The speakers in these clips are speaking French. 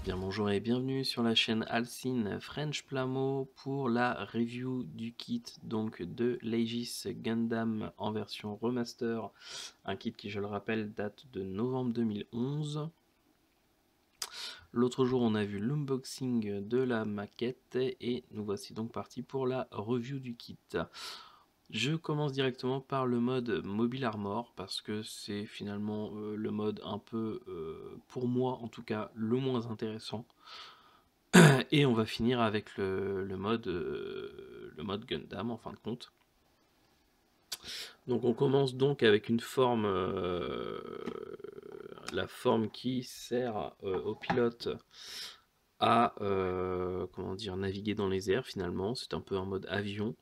Bien bonjour et bienvenue sur la chaîne Alcine French Plamo pour la review du kit donc de l'Aegis Gundam en version remaster, un kit qui je le rappelle date de novembre 2011. L'autre jour on a vu l'unboxing de la maquette et nous voici donc partis pour la review du kit. Je commence directement par le mode Mobile Armor parce que c'est finalement le mode un peu, pour moi en tout cas, le moins intéressant. Et on va finir avec le mode Gundam en fin de compte. Donc on commence donc avec une forme, la forme qui sert au pilote à comment dire, naviguer dans les airs finalement. C'est un peu un mode avion.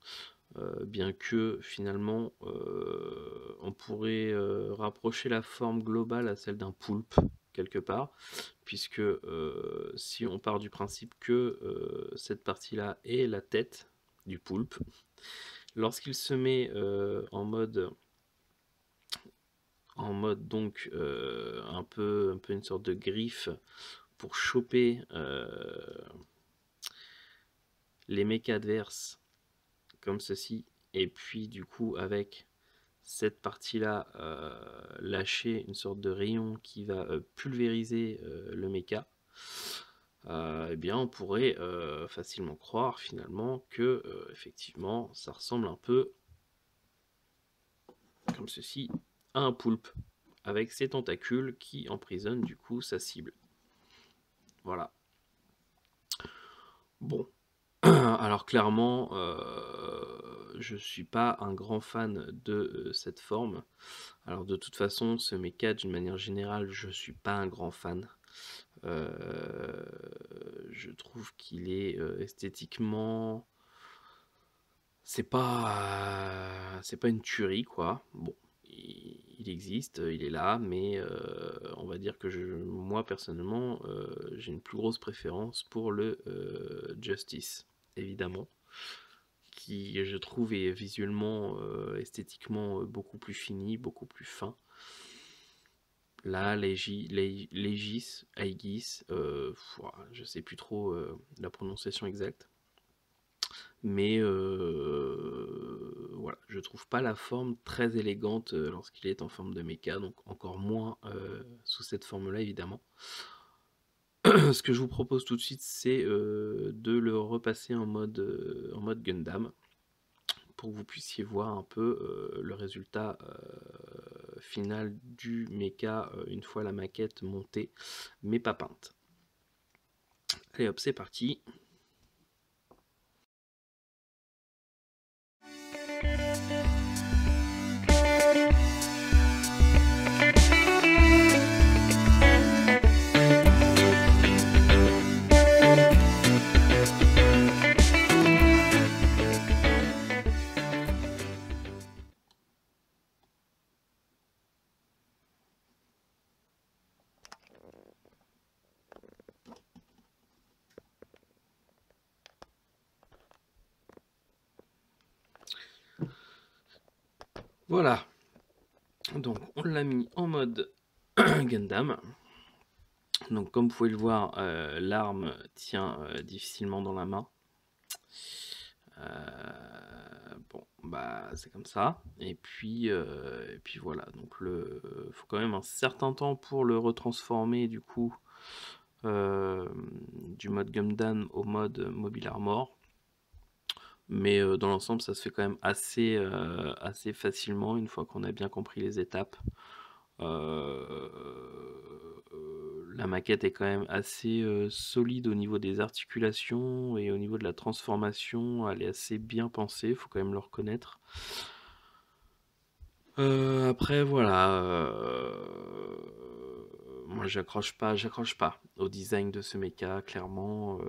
Bien que finalement on pourrait rapprocher la forme globale à celle d'un poulpe quelque part, puisque si on part du principe que cette partie-là est la tête du poulpe, lorsqu'il se met en mode donc un peu une sorte de griffe pour choper les mechas adverses comme ceci, et puis du coup avec cette partie-là lâcher une sorte de rayon qui va pulvériser le mecha, eh bien on pourrait facilement croire finalement que effectivement ça ressemble un peu comme ceci à un poulpe avec ses tentacules qui emprisonnent du coup sa cible. Voilà. Bon, alors clairement, je suis pas un grand fan de cette forme. Alors de toute façon, ce mecha, d'une manière générale, je suis pas un grand fan. Je trouve qu'il est esthétiquement, c'est pas une tuerie quoi. Bon, il existe, il est là, mais on va dire que moi personnellement, j'ai une plus grosse préférence pour le Justice, évidemment, qui je trouve est visuellement, esthétiquement beaucoup plus fini, beaucoup plus fin. Là, Aegis, je sais plus trop la prononciation exacte, mais voilà, je trouve pas la forme très élégante lorsqu'il est en forme de mecha, donc encore moins sous cette forme-là évidemment. Ce que je vous propose tout de suite, c'est de le repasser en mode Gundam, pour que vous puissiez voir un peu le résultat final du mecha une fois la maquette montée, mais pas peinte. Allez hop, c'est parti. Voilà, donc on l'a mis en mode Gundam. Donc comme vous pouvez le voir, l'arme tient difficilement dans la main. Bon, bah c'est comme ça. Et puis voilà. Donc faut quand même un certain temps pour le retransformer du coup du mode Gundam au mode Mobile Armor. Mais dans l'ensemble, ça se fait quand même assez facilement une fois qu'on a bien compris les étapes. La maquette est quand même assez solide au niveau des articulations et au niveau de la transformation, elle est assez bien pensée, faut quand même le reconnaître. Après voilà, moi j'accroche pas au design de ce mecha, clairement.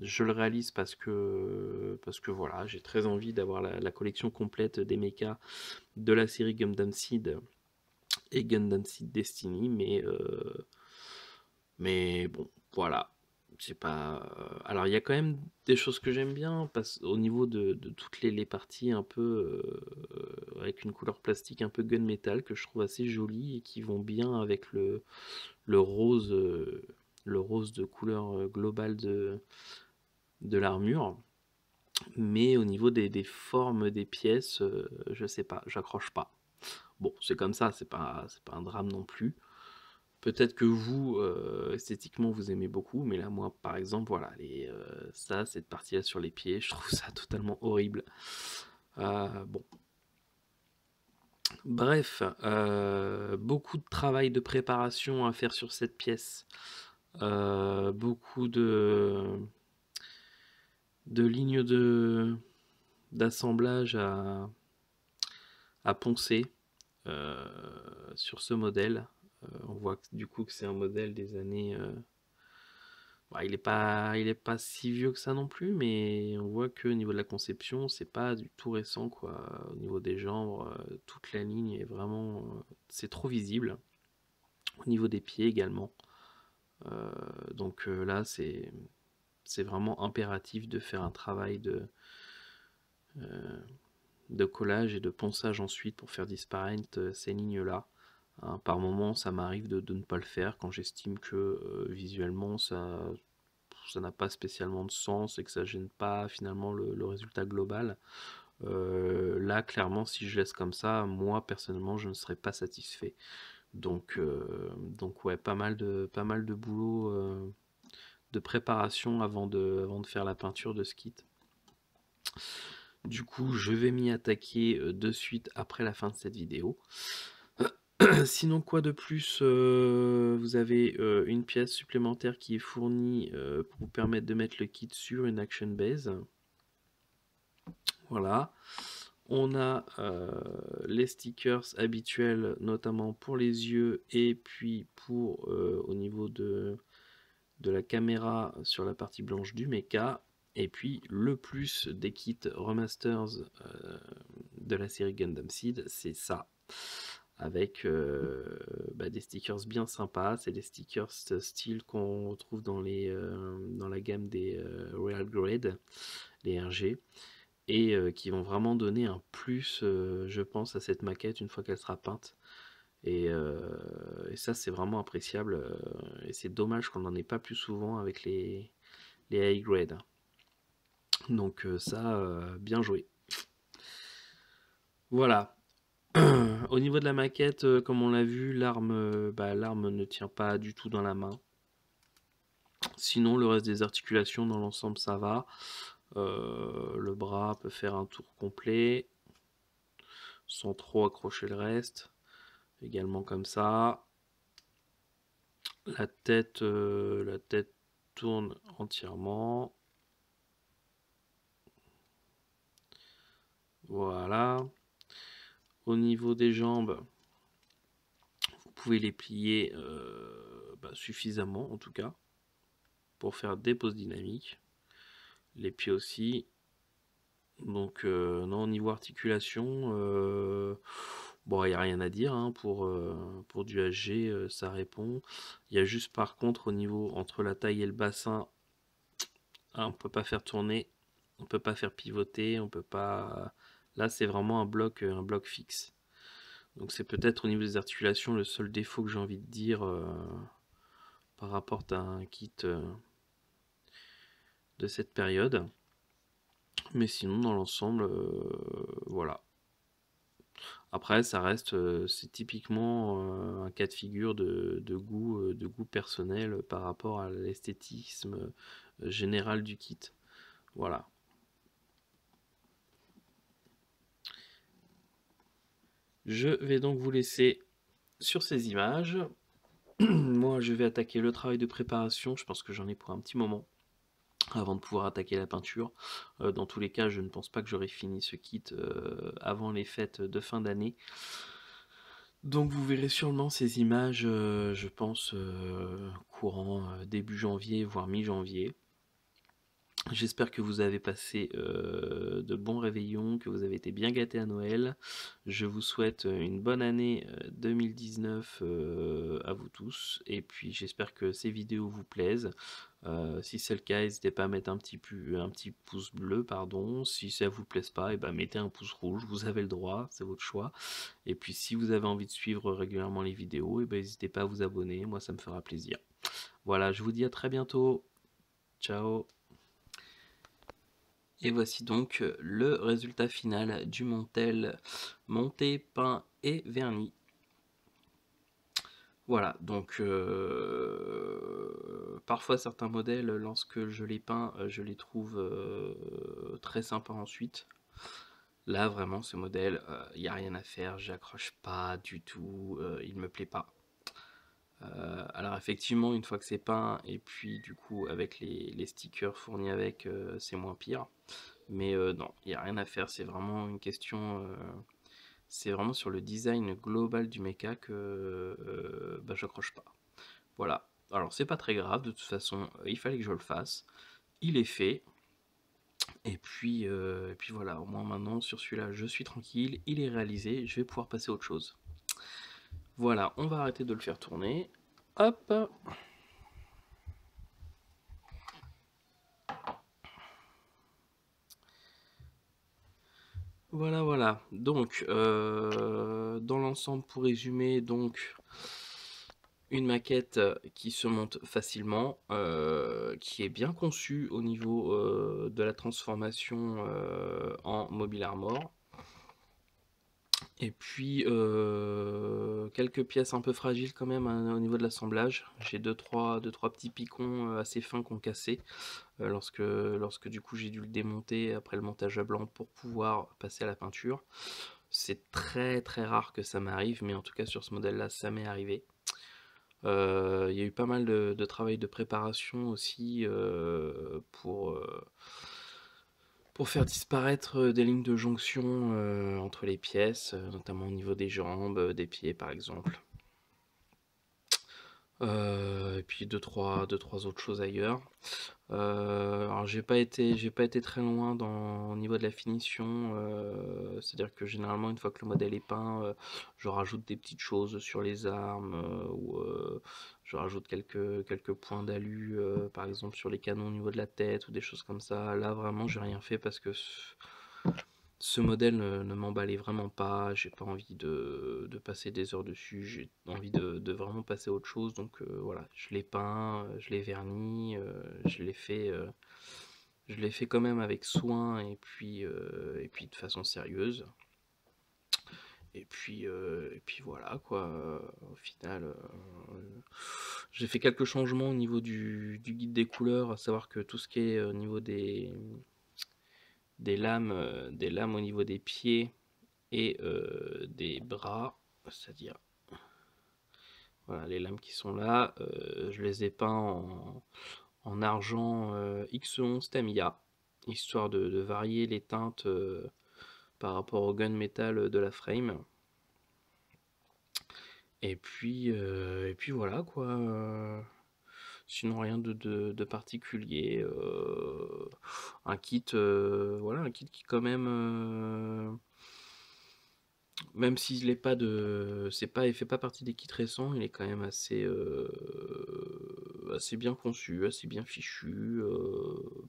Je le réalise parce que voilà, j'ai très envie d'avoir la collection complète des mechas de la série Gundam Seed et Gundam Seed Destiny, mais bon, voilà. C'est pas. Alors, il y a quand même des choses que j'aime bien, au niveau de toutes les parties un peu avec une couleur plastique un peu gunmetal que je trouve assez jolie et qui vont bien avec le rose le rose de couleur globale de l'armure. Mais au niveau des formes des pièces, je sais pas, j'accroche pas. Bon, c'est comme ça, c'est pas un drame non plus. Peut-être que vous, esthétiquement, vous aimez beaucoup, mais là, moi, par exemple, voilà, cette partie-là sur les pieds, je trouve ça totalement horrible. Bon. Bref, beaucoup de travail de préparation à faire sur cette pièce. Beaucoup de lignes d'assemblage à poncer sur ce modèle. On voit du coup que c'est un modèle des années... bah, il est pas si vieux que ça non plus, mais on voit que au niveau de la conception, c'est pas du tout récent, quoi. Au niveau des jambes, toute la ligne est vraiment... c'est trop visible. Au niveau des pieds également. Donc là, c'est vraiment impératif de faire un travail de collage et de ponçage ensuite pour faire disparaître ces lignes-là. Hein, par moment, ça m'arrive de ne pas le faire quand j'estime que visuellement ça n'a pas spécialement de sens et que ça gêne pas finalement le résultat global. Là, clairement, si je laisse comme ça, moi personnellement, je ne serais pas satisfait. Donc ouais, pas mal de boulot de préparation avant de faire la peinture de ce kit. Du coup, je vais m'y attaquer de suite après la fin de cette vidéo. Sinon, quoi de plus, vous avez une pièce supplémentaire qui est fournie pour vous permettre de mettre le kit sur une action base. Voilà. On a les stickers habituels, notamment pour les yeux et puis pour au niveau de la caméra sur la partie blanche du mecha. Et puis le plus des kits remasters de la série Gundam Seed, c'est ça. Avec des stickers bien sympas. C'est des stickers style qu'on retrouve dans la gamme des Royal Grade, les RG. Et qui vont vraiment donner un plus, je pense, à cette maquette une fois qu'elle sera peinte. Et ça, c'est vraiment appréciable. Et c'est dommage qu'on n'en ait pas plus souvent avec les high grade. Donc ça, bien joué. Voilà. Au niveau de la maquette, comme on l'a vu, l'arme ne tient pas du tout dans la main. Sinon, le reste des articulations dans l'ensemble, ça va. Le bras peut faire un tour complet sans trop accrocher le reste. Également comme ça. La tête tourne entièrement. Voilà. Au niveau des jambes, vous pouvez les plier suffisamment en tout cas pour faire des poses dynamiques. Les pieds aussi. Donc non, au niveau articulation, bon, il n'y a rien à dire hein, pour du HG, ça répond. Il y a juste par contre au niveau entre la taille et le bassin, on ne peut pas faire tourner, on ne peut pas faire pivoter, on peut pas. Là, c'est vraiment un bloc fixe. Donc c'est peut-être au niveau des articulations le seul défaut que j'ai envie de dire par rapport à un kit de cette période. Mais sinon, dans l'ensemble, voilà. Après, ça reste, c'est typiquement un cas de figure de goût personnel par rapport à l'esthétisme général du kit. Voilà. Je vais donc vous laisser sur ces images. Moi, je vais attaquer le travail de préparation. Je pense que j'en ai pour un petit moment avant de pouvoir attaquer la peinture. Dans tous les cas, je ne pense pas que j'aurai fini ce kit avant les fêtes de fin d'année. Donc vous verrez sûrement ces images, je pense, courant début janvier, voire mi-janvier. J'espère que vous avez passé de bons réveillons, que vous avez été bien gâtés à Noël. Je vous souhaite une bonne année 2019 à vous tous. Et puis j'espère que ces vidéos vous plaisent. Si c'est le cas, n'hésitez pas à mettre un petit pouce bleu, pardon. Si ça vous plaise pas, et ben mettez un pouce rouge, vous avez le droit, c'est votre choix. Et puis si vous avez envie de suivre régulièrement les vidéos, et ben n'hésitez pas à vous abonner, moi ça me fera plaisir. Voilà, je vous dis à très bientôt. Ciao. Et voici donc le résultat final du Montel monté, peint et verni. Voilà, donc parfois certains modèles, lorsque je les peins, je les trouve très sympas ensuite. Là vraiment ce modèle, il n'y a rien à faire, j'accroche pas du tout, il me plaît pas. Alors effectivement une fois que c'est peint et puis du coup avec les stickers fournis avec, c'est moins pire. Mais non, il n'y a rien à faire, c'est vraiment une question... c'est vraiment sur le design global du mecha que bah, j'accroche pas. Voilà. Alors c'est pas très grave, de toute façon, il fallait que je le fasse. Il est fait. Et puis voilà, au moins maintenant sur celui-là je suis tranquille, il est réalisé, je vais pouvoir passer à autre chose. Voilà, on va arrêter de le faire tourner. Hop. Voilà, voilà. Donc, dans l'ensemble, pour résumer, donc une maquette qui se monte facilement, qui est bien conçue au niveau de la transformation en Mobile Armor. Et puis quelques pièces un peu fragiles quand même hein, au niveau de l'assemblage. J'ai deux trois petits picons assez fins qui ont cassé lorsque du coup j'ai dû le démonter après le montage à blanc pour pouvoir passer à la peinture. C'est très très rare que ça m'arrive, mais en tout cas sur ce modèle là ça m'est arrivé. Il y a eu pas mal de travail de préparation aussi pour faire disparaître des lignes de jonction entre les pièces, notamment au niveau des jambes, des pieds par exemple. Et puis deux trois autres choses ailleurs. Alors j'ai pas été très loin au niveau de la finition, c'est-à-dire que généralement une fois que le modèle est peint, je rajoute des petites choses sur les armes, ou je rajoute quelques points d'alu, par exemple sur les canons au niveau de la tête ou des choses comme ça. Là vraiment j'ai rien fait parce que ce modèle ne m'emballait vraiment pas, j'ai pas envie de passer des heures dessus, j'ai envie de vraiment passer à autre chose, donc voilà, je l'ai peint, je l'ai verni, je l'ai fait quand même avec soin et puis de façon sérieuse. Et puis voilà quoi, au final, j'ai fait quelques changements au niveau du guide des couleurs, à savoir que tout ce qui est au niveau des lames au niveau des pieds et des bras, c'est-à-dire voilà, les lames qui sont là, je les ai peints en argent X11 Tamiya, histoire de varier les teintes par rapport au gunmetal de la frame. Et puis voilà quoi. Sinon rien de particulier. Un kit, voilà, un kit qui quand même s'il n'est pas de, c'est pas, il fait pas partie des kits récents, il est quand même assez bien conçu, assez bien fichu,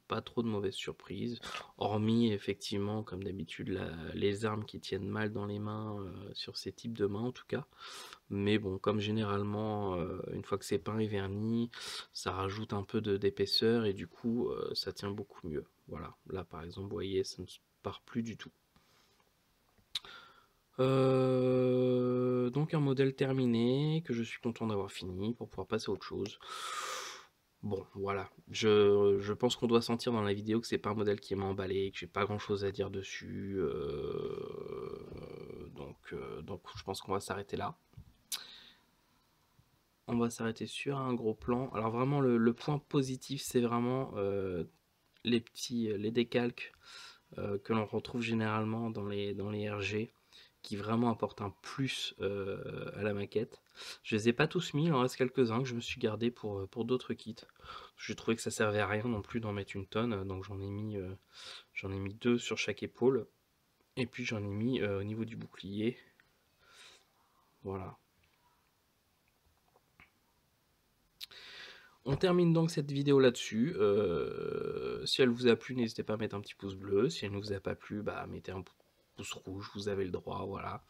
pas trop de mauvaises surprises, hormis effectivement comme d'habitude les armes qui tiennent mal dans les mains sur ces types de mains en tout cas. Mais bon, comme généralement une fois que c'est peint et verni, ça rajoute un peu d'épaisseur et du coup ça tient beaucoup mieux. Voilà, là par exemple, vous voyez, ça ne se part plus du tout. Donc un modèle terminé, que je suis content d'avoir fini pour pouvoir passer à autre chose. Bon, voilà, je pense qu'on doit sentir dans la vidéo que c'est pas un modèle qui m'a emballé, que j'ai pas grand chose à dire dessus, donc je pense qu'on va s'arrêter là. On va s'arrêter sur un gros plan. Alors vraiment le point positif c'est vraiment les décalques que l'on retrouve généralement dans les RG, qui vraiment apportent un plus à la maquette. Je les ai pas tous mis, il en reste quelques-uns que je me suis gardé pour d'autres kits. J'ai trouvé que ça servait à rien non plus d'en mettre une tonne, donc j'en ai mis deux sur chaque épaule, et puis j'en ai mis au niveau du bouclier. Voilà. On termine donc cette vidéo là-dessus. Si elle vous a plu, n'hésitez pas à mettre un petit pouce bleu. Si elle ne vous a pas plu, bah, mettez un pouce rouge, vous avez le droit, voilà.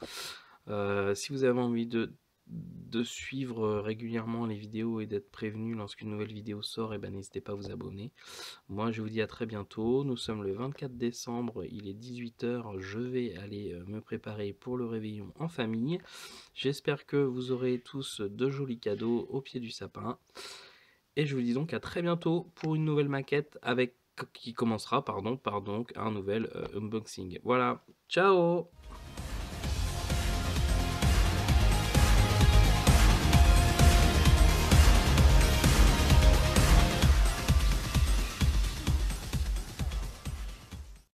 Si vous avez envie de de suivre régulièrement les vidéos et d'être prévenu lorsqu'une nouvelle vidéo sort, et ben n'hésitez pas à vous abonner. Moi, je vous dis à très bientôt. Nous sommes le 24 décembre, il est 18 h. Je vais aller me préparer pour le réveillon en famille. J'espère que vous aurez tous de jolis cadeaux au pied du sapin. Et je vous dis donc à très bientôt pour une nouvelle maquette qui commencera par donc un nouvel unboxing. Voilà, ciao!